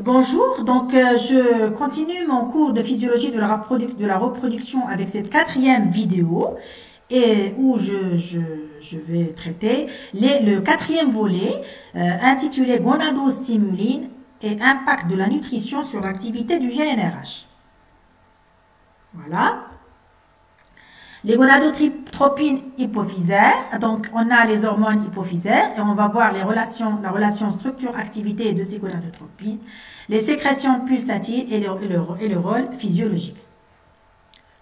Bonjour, donc je continue mon cours de physiologie de la reproduction avec cette quatrième vidéo et où je vais traiter le quatrième volet intitulé gonadostimuline et impact de la nutrition sur l'activité du GnRH. Voilà. Les gonadotropines hypophysaires, donc on a les hormones hypophysaires et on va voir la relation structure-activité de ces gonadotropines, les sécrétions pulsatiles et le rôle physiologique.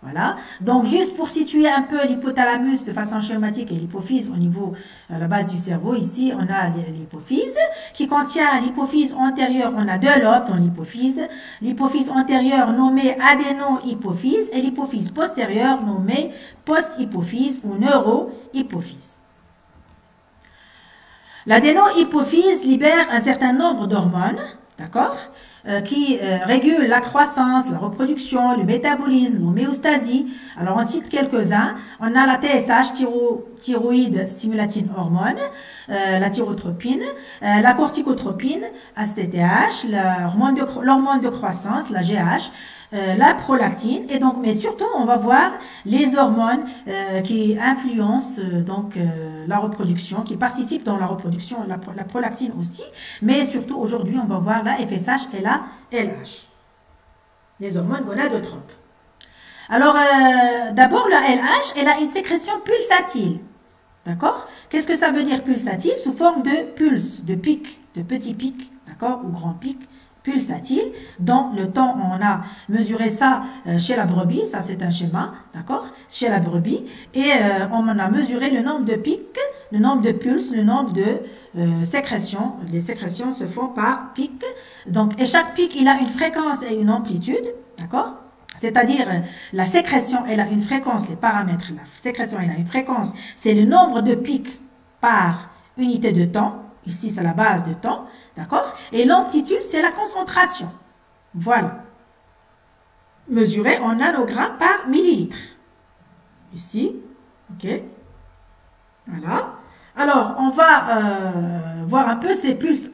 Voilà. Donc juste pour situer un peu l'hypothalamus de façon schématique et l'hypophyse au niveau à la base du cerveau, ici on a l'hypophyse qui contient l'hypophyse antérieure, on a deux lobes dans l'hypophyse antérieure nommée adéno-hypophyse et l'hypophyse postérieure nommée post-hypophyse ou neuro-hypophyse. L'adéno-hypophyse libère un certain nombre d'hormones, d'accord, qui régulent la croissance, la reproduction, le métabolisme, l'homéostasie. Alors, on cite quelques-uns. On a la TSH, thyroïde stimulating hormone, la thyrotropine, la corticotropine, ASTTH, l'hormone de croissance, la GH, la prolactine, et donc, mais surtout, on va voir les hormones qui influencent la reproduction, qui participent dans la reproduction, la prolactine aussi, mais surtout aujourd'hui, on va voir la FSH et la LH, les hormones gonadotropes. Alors, d'abord, la LH, elle a une sécrétion pulsatile, d'accord? Qu'est-ce que ça veut dire pulsatile? Sous forme de pulse, de pic, de petits pics, d'accord, ou grands pics, pulsatile. Dans le temps, on a mesuré ça chez la brebis, ça c'est un schéma, d'accord, chez la brebis, et on a mesuré le nombre de pics, le nombre de pulses, le nombre de sécrétions. Les sécrétions se font par pic, donc, et chaque pic, il a une fréquence et une amplitude, d'accord, c'est-à-dire la sécrétion, elle a une fréquence, les paramètres, la sécrétion, elle a une fréquence, c'est le nombre de pics par unité de temps, ici c'est la base de temps, d'accord? Et l'amplitude, c'est la concentration. Voilà. Mesurée en nanogrammes par millilitre. Ici. OK. Voilà. Alors, on va voir un peu ces pulses.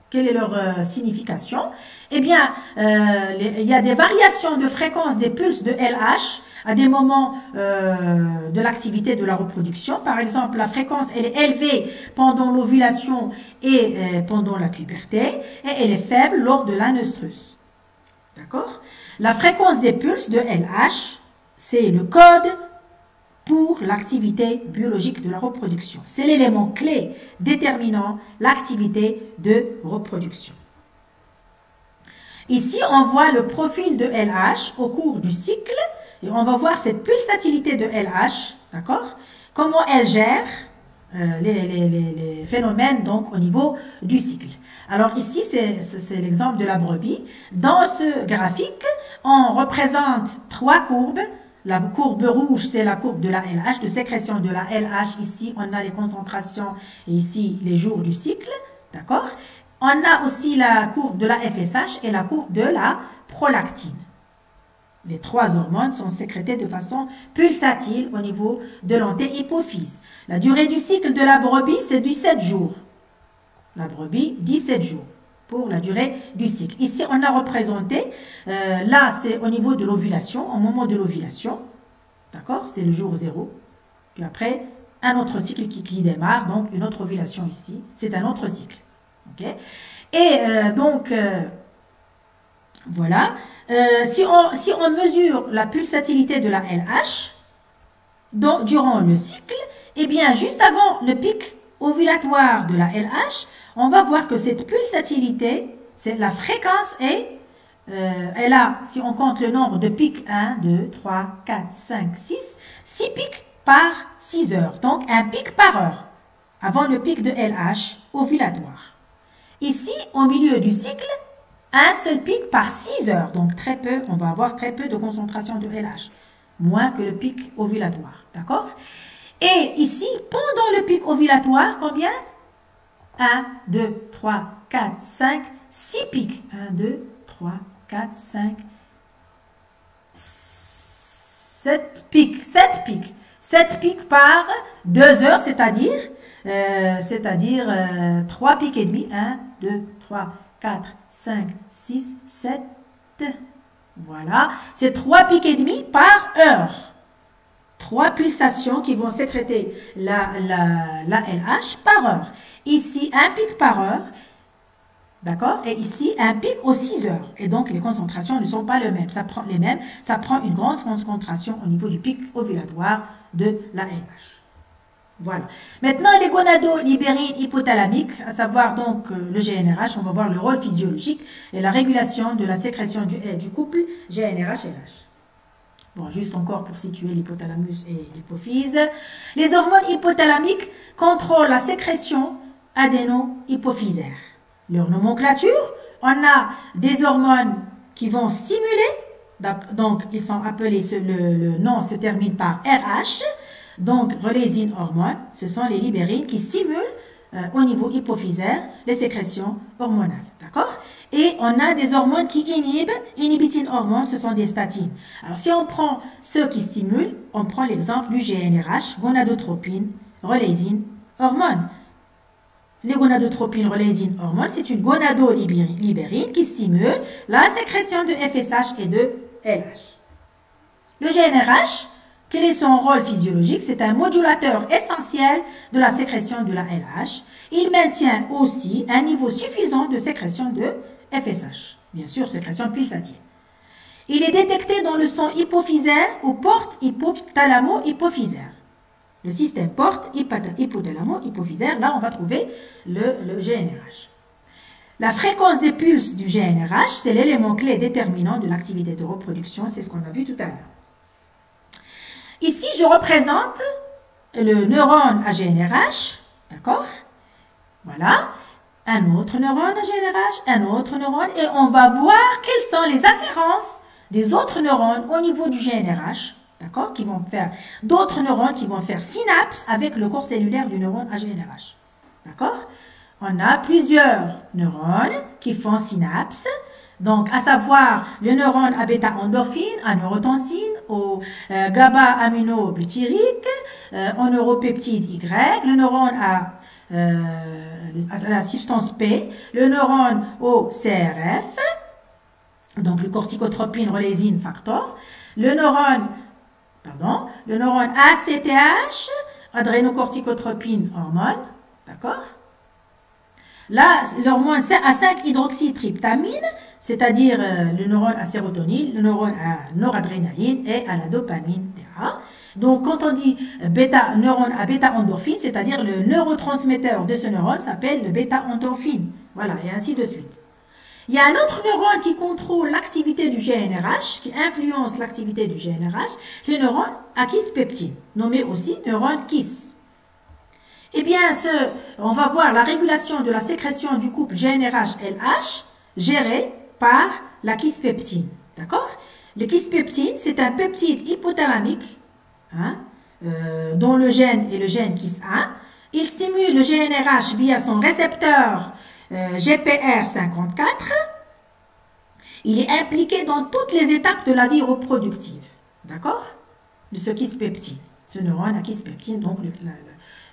Quelle est leur signification? Eh bien, il y a des variations de fréquence des pulses de LH à des moments de l'activité de la reproduction. Par exemple, la fréquence, elle est élevée pendant l'ovulation et pendant la puberté, et elle est faible lors de l'anœstrus. D'accord? La fréquence des pulses de LH, c'est le code pour l'activité biologique de la reproduction. C'est l'élément clé déterminant l'activité de reproduction. Ici, on voit le profil de LH au cours du cycle. Et on va voir cette pulsatilité de LH, d'accord? Comment elle gère les phénomènes donc au niveau du cycle. Alors ici, c'est l'exemple de la brebis. Dans ce graphique, on représente trois courbes. La courbe rouge, c'est la courbe de la LH, de sécrétion de la LH. Ici, on a les concentrations et ici, les jours du cycle, d'accord? On a aussi la courbe de la FSH et la courbe de la prolactine. Les trois hormones sont sécrétées de façon pulsatile au niveau de l'antéhypophyse. La durée du cycle de la brebis, c'est 17 jours. La brebis, 17 jours pour la durée du cycle. Ici, on a représenté, là, c'est au niveau de l'ovulation, au moment de l'ovulation. D'accord? C'est le jour 0. Puis après, un autre cycle qui démarre, donc une autre ovulation ici. C'est un autre cycle. OK? Et voilà. Si on mesure la pulsatilité de la LH durant le cycle, eh bien, juste avant le pic ovulatoire de la LH, on va voir que cette pulsatilité, c'est la fréquence est, elle a, si on compte le nombre de pics, 1, 2, 3, 4, 5, 6 pics par 6 heures. Donc, un pic par heure avant le pic de LH ovulatoire. Ici, au milieu du cycle, un seul pic par 6 heures, donc très peu, on va avoir très peu de concentration de LH, moins que le pic ovulatoire, d'accord? Et ici, pendant le pic ovulatoire, combien? 1, 2, 3, 4, 5, 6 pics. 1, 2, 3, 4, 5, 7 pics. 7 pics. 7 pics par 2 heures, c'est-à-dire 3 pics et demi. 1, 2, 3, 4, 5, 6, 7. Voilà. C'est 3 pics et demi par heure. 3 pulsations qui vont sécréter la LH par heure. Ici, un pic par heure. D'accord? Et ici, un pic aux 6 heures. Et donc, les concentrations ne sont pas les mêmes. Ça prend une grande concentration au niveau du pic ovulatoire de la LH. Voilà. Maintenant, les gonadolibérines hypothalamiques, à savoir donc le GnRH, on va voir le rôle physiologique et la régulation de la sécrétion du couple GnRH-LH. Bon, juste encore pour situer l'hypothalamus et l'hypophyse. Les hormones hypothalamiques contrôlent la sécrétion adéno-hypophysaire. Leur nomenclature, on a des hormones qui vont stimuler, donc ils sont appelés, le nom se termine par RH, donc relésine hormone, ce sont les libérines qui stimulent au niveau hypophysaire les sécrétions hormonales, d'accord? Et on a des hormones qui inhibitine hormones, ce sont des statines. Alors si on prend ceux qui stimulent, on prend l'exemple du GnRH, gonadotropine, relésine hormone. Les gonadotropines, relésine hormone, c'est une gonadolibérine qui stimule la sécrétion de FSH et de LH. Le GnRH, quel est son rôle physiologique? C'est un modulateur essentiel de la sécrétion de la LH. Il maintient aussi un niveau suffisant de sécrétion de FSH. Bien sûr, sécrétion pulsatile. Il est détecté dans le son hypophysaire ou porte hypothalamo-hypophysaire. Le système porte hypothalamo-hypophysaire, là on va trouver le GnRH. La fréquence des pulses du GnRH, c'est l'élément clé déterminant de l'activité de reproduction, c'est ce qu'on a vu tout à l'heure. Ici, je représente le neurone à GnRH, d'accord? Voilà, un autre neurone à GnRH, un autre neurone, et on va voir quelles sont les afférences des autres neurones au niveau du GnRH, d'accord? Qui vont faire d'autres neurones qui vont faire synapse avec le corps cellulaire du neurone à GnRH, d'accord? On a plusieurs neurones qui font synapse. Donc, à savoir le neurone à bêta-endorphine, à neurotensine, au GABA-aminobutyrique, au neuropeptide Y, le neurone à la substance P, le neurone au CRF, donc le corticotropine relésine factor, le neurone ACTH, adrénocorticotropine hormone, d'accord? Là, l'hormone à 5-hydroxytryptamine, c'est-à-dire le neurone à sérotonine, le neurone à noradrénaline et à la dopamine, etc. Donc, quand on dit neurone à bêta-endorphine, c'est-à-dire le neurotransmetteur de ce neurone s'appelle le bêta-endorphine. Voilà, et ainsi de suite. Il y a un autre neurone qui contrôle l'activité du GnRH, qui influence l'activité du GnRH, le neurone à kispeptine, nommé aussi neurone KISS. Eh bien, on va voir la régulation de la sécrétion du couple GnRH-LH gérée par la kispeptine. D'accord? Le kispeptine, c'est un peptide hypothalamique dont le gène est le gène KIS1. Il stimule le GnRH via son récepteur GPR54. Il est impliqué dans toutes les étapes de la vie reproductive. D'accord? De ce kispeptine. Ce neurone à kispeptine, donc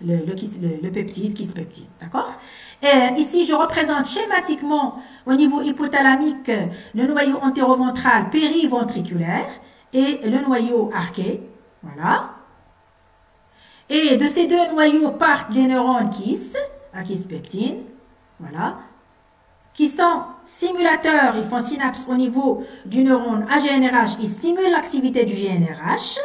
le peptide kispeptide, d'accord? Ici, je représente schématiquement au niveau hypothalamique le noyau entéroventral périventriculaire et le noyau arqué, voilà. Et de ces deux noyaux partent les neurones KISS, à kispeptine, voilà, qui sont stimulateurs, ils font synapse au niveau du neurone à GnRH, ils stimulent l'activité du GnRH,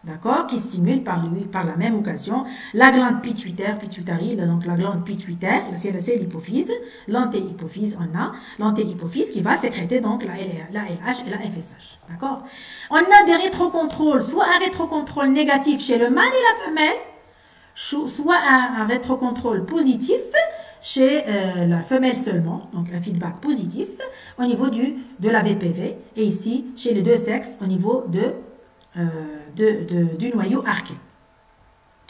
d'accord, qui stimule par la même occasion la glande pituitaire, donc la glande pituitaire, c'est l'hypophyse, l'antéhypophyse, on a l'antéhypophyse qui va sécréter donc la LH et la FSH, d'accord. On a des rétrocontrôles, soit un rétrocontrôle négatif chez le mâle et la femelle, soit un rétrocontrôle positif chez la femelle seulement, donc un feedback positif au niveau de la VPV, et ici chez les deux sexes au niveau du noyau arqué.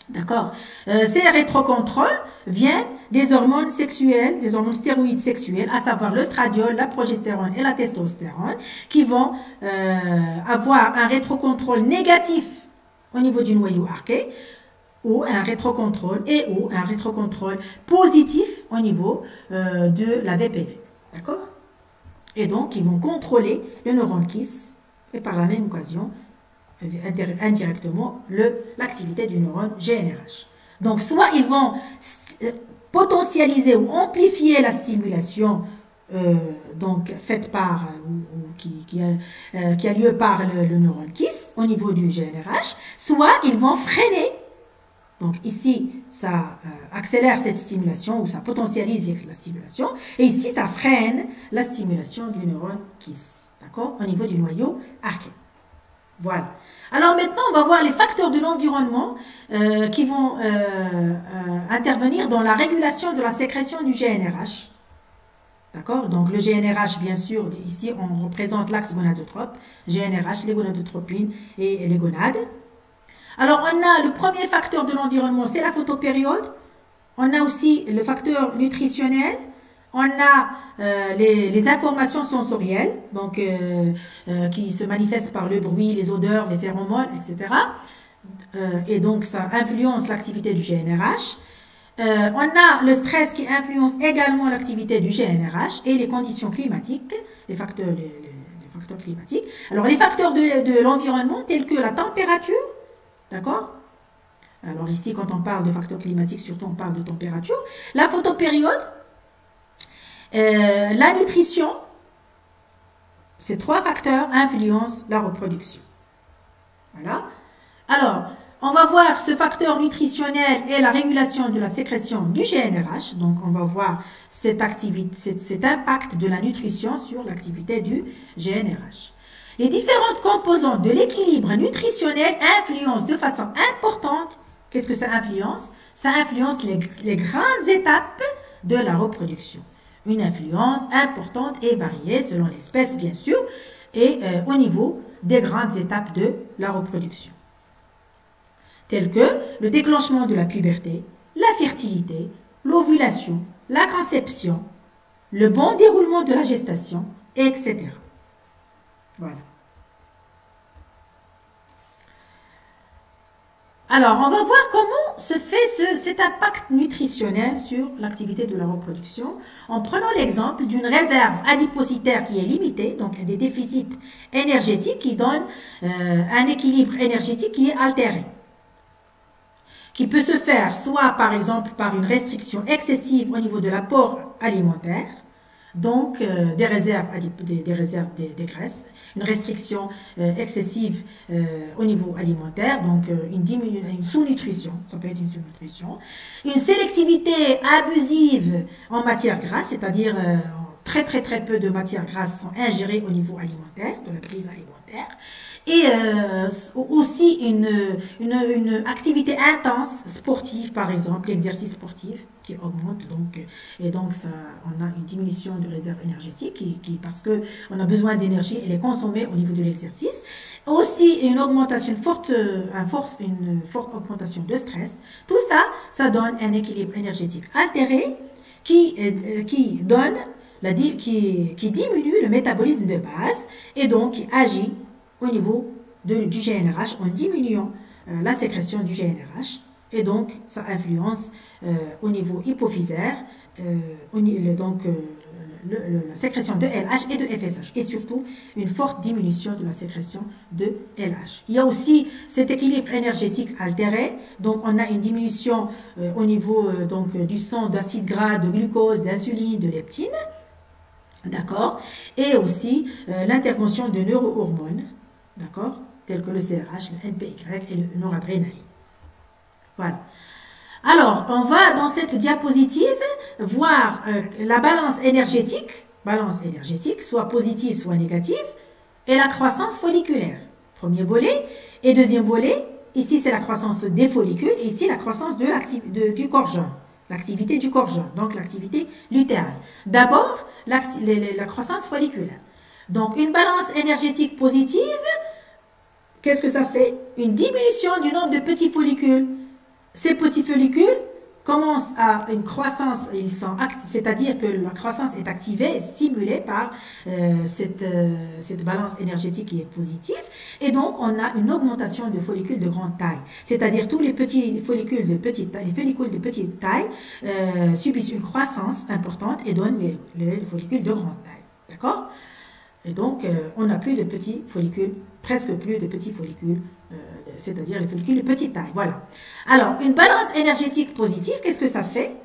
D'accord? Ces rétrocontrôles viennent des hormones sexuelles, des hormones stéroïdes sexuelles, à savoir l'œstradiol, la progestérone et la testostérone, qui vont avoir un rétrocontrôle négatif au niveau du noyau arqué, ou un rétrocontrôle positif au niveau de la VPV. D'accord? Et donc, ils vont contrôler le neurone KISS et par la même occasion, indirectement, l'activité du neurone GNRH. Donc, soit ils vont potentialiser ou amplifier la stimulation donc faite par ou qui a lieu par le neurone KISS au niveau du GNRH, soit ils vont freiner. Donc ici, ça accélère cette stimulation ou ça potentialise la stimulation, et ici, ça freine la stimulation du neurone KISS, d'accord, au niveau du noyau arché. Voilà. Alors maintenant, on va voir les facteurs de l'environnement qui vont intervenir dans la régulation de la sécrétion du GNRH. D'accord? Donc le GNRH, bien sûr, ici on représente l'axe gonadotrope, GNRH, les gonadotropines et les gonades. Alors on a le premier facteur de l'environnement, c'est la photopériode. On a aussi le facteur nutritionnel. On a les informations sensorielles, donc qui se manifestent par le bruit, les odeurs, les phéromones, etc. Et donc ça influence l'activité du GNRH. On a le stress qui influence également l'activité du GNRH et les conditions climatiques, les facteurs climatiques. Alors les facteurs de l'environnement tels que la température, d'accord? Alors ici quand on parle de facteurs climatiques, surtout on parle de température. La photopériode, la nutrition, ces trois facteurs influencent la reproduction. Voilà. Alors, on va voir ce facteur nutritionnel et la régulation de la sécrétion du GNRH. Donc, on va voir cet impact de la nutrition sur l'activité du GNRH. Les différentes composantes de l'équilibre nutritionnel influencent de façon importante. Qu'est-ce que ça influence? Ça influence les grandes étapes de la reproduction. Une influence importante et variée selon l'espèce, bien sûr, et au niveau des grandes étapes de la reproduction, telles que le déclenchement de la puberté, la fertilité, l'ovulation, la conception, le bon déroulement de la gestation, etc. Voilà. Alors, on va voir comment se fait cet impact nutritionnel sur l'activité de la reproduction en prenant l'exemple d'une réserve adipocytaire qui est limitée, donc des déficits énergétiques qui donnent un équilibre énergétique qui est altéré, qui peut se faire soit par exemple par une restriction excessive au niveau de l'apport alimentaire, donc des réserves des graisses, une restriction excessive au niveau alimentaire, donc une sous-nutrition, ça peut être une sous-nutrition, une sélectivité abusive en matière grasse, c'est-à-dire très peu de matières grasses sont ingérées au niveau alimentaire, de la prise alimentaire, et aussi une activité intense sportive, par exemple l'exercice sportif qui augmente, et donc ça, on a une diminution de réserve énergétique parce que on a besoin d'énergie, elle est consommée au niveau de l'exercice. Aussi une augmentation, une forte augmentation de stress. Tout ça, ça donne un équilibre énergétique altéré qui diminue le métabolisme de base et donc qui agit au niveau du GNRH en diminuant la sécrétion du GNRH, et donc ça influence au niveau hypophysaire la sécrétion de LH et de FSH, et surtout une forte diminution de la sécrétion de LH. Il y a aussi cet équilibre énergétique altéré, donc on a une diminution au niveau du sang d'acide gras, de glucose, d'insuline, de leptine, d'accord, et aussi l'intervention de neurohormones, d'accord, tels que le CRH, le NPY et le noradrénaline. Voilà. Alors, on va dans cette diapositive voir la balance énergétique, soit positive, soit négative, et la croissance folliculaire. Premier volet. Et deuxième volet, ici c'est la croissance des follicules, et ici la croissance du corps jaune, l'activité du corps jaune, donc l'activité lutérale. D'abord, la croissance folliculaire. Donc, une balance énergétique positive, qu'est-ce que ça fait? Une diminution du nombre de petits follicules. Ces petits follicules commencent à une croissance, c'est-à-dire que la croissance est activée, stimulée par cette balance énergétique qui est positive, et donc on a une augmentation de follicules de grande taille, c'est-à-dire tous les petits follicules de petite taille, les follicules de petite taille subissent une croissance importante et donnent les follicules de grande taille, d'accord? Et donc on n'a plus de petits follicules, presque plus de petits follicules, c'est-à-dire les follicules de petite taille, voilà. Alors, une balance énergétique positive, qu'est-ce que ça fait?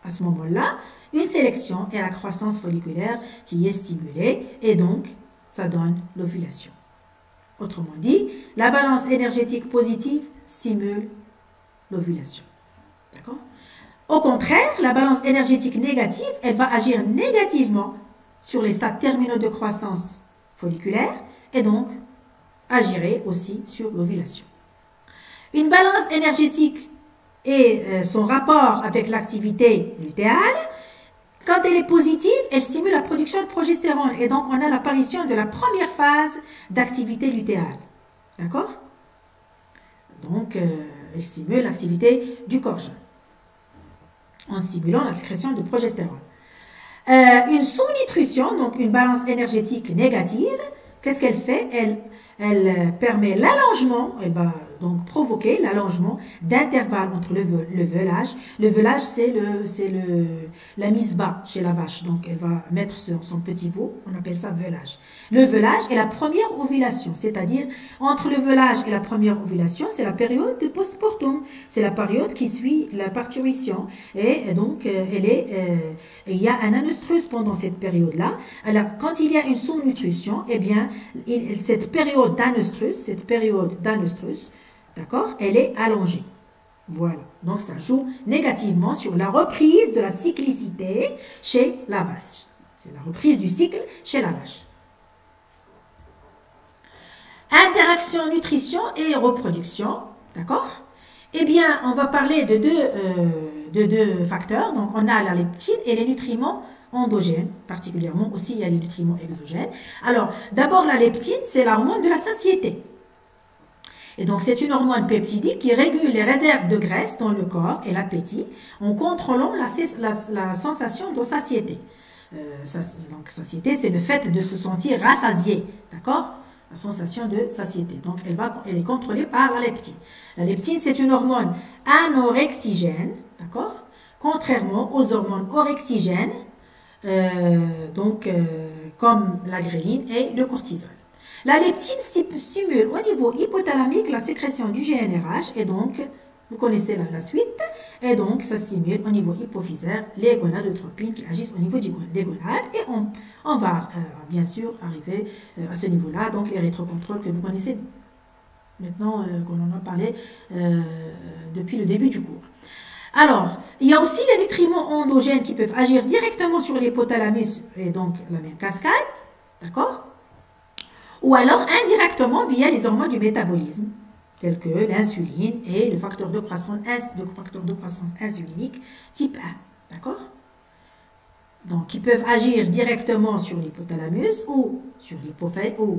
À ce moment-là, une sélection et la croissance folliculaire qui est stimulée, et donc, ça donne l'ovulation. Autrement dit, la balance énergétique positive stimule l'ovulation. D'accord? Au contraire, la balance énergétique négative, elle va agir négativement sur les stades terminaux de croissance folliculaire, et donc, agirait aussi sur l'ovulation. Une balance énergétique et son rapport avec l'activité lutéale, quand elle est positive, elle stimule la production de progestérone et donc on a l'apparition de la première phase d'activité lutéale. D'accord? Donc, elle stimule l'activité du corps jeune en stimulant la sécrétion de progestérone. Une sous-nutrition, donc une balance énergétique négative, qu'est-ce qu'elle fait? Elle permet l'allongement, elle va donc provoquer l'allongement d'intervalles entre le veulage. Le veulage, c'est la mise bas chez la vache. Donc, elle va mettre son petit veau, on appelle ça veulage. Le veulage est la première ovulation, c'est-à-dire entre le veulage et la première ovulation, c'est la période de postpartum. C'est la période qui suit la parturition. Et donc, il y a un anestrus pendant cette période-là. Alors, quand il y a une sous-nutrition, eh bien, cette période d'anestrus, d'accord, elle est allongée. Voilà. Donc, ça joue négativement sur la reprise de la cyclicité chez la vache. C'est la reprise du cycle chez la vache. Interaction, nutrition et reproduction. D'accord? Eh bien, on va parler de deux facteurs. Donc, on a la leptine et les nutriments endogènes, particulièrement aussi il y a les nutriments exogènes. Alors, d'abord, la leptine, c'est l'hormone de la satiété. Et donc, c'est une hormone peptidique qui régule les réserves de graisse dans le corps et l'appétit en contrôlant la sensation de satiété. Donc, satiété, c'est le fait de se sentir rassasié, d'accord? La sensation de satiété. Donc, elle est contrôlée par la leptine. La leptine, c'est une hormone anorexigène, d'accord? Contrairement aux hormones orexigènes, comme la gréline et le cortisol. La leptine stimule au niveau hypothalamique la sécrétion du GnRH et donc, vous connaissez la suite, et donc ça stimule au niveau hypophysaire les gonadotropines qui agissent au niveau des gonades et on va bien sûr arriver à ce niveau-là, donc les rétrocontrôles que vous connaissez maintenant qu'on en a parlé depuis le début du cours. Alors, il y a aussi les nutriments endogènes qui peuvent agir directement sur l'hypothalamus et donc la même cascade, d'accord? Ou alors indirectement via les hormones du métabolisme, tels que l'insuline et le facteur de croissance insulinique type 1, d'accord? Donc, qui peuvent agir directement sur l'hypothalamus ou sur l'hypothalamus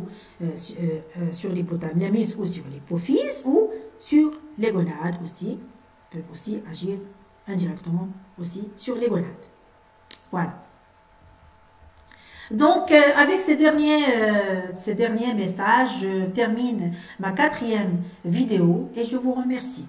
ou sur l'hypophyse ou sur les gonades aussi, peuvent aussi agir indirectement aussi sur les gonades. Voilà. Donc, avec ces derniers messages, je termine ma 4e vidéo et je vous remercie.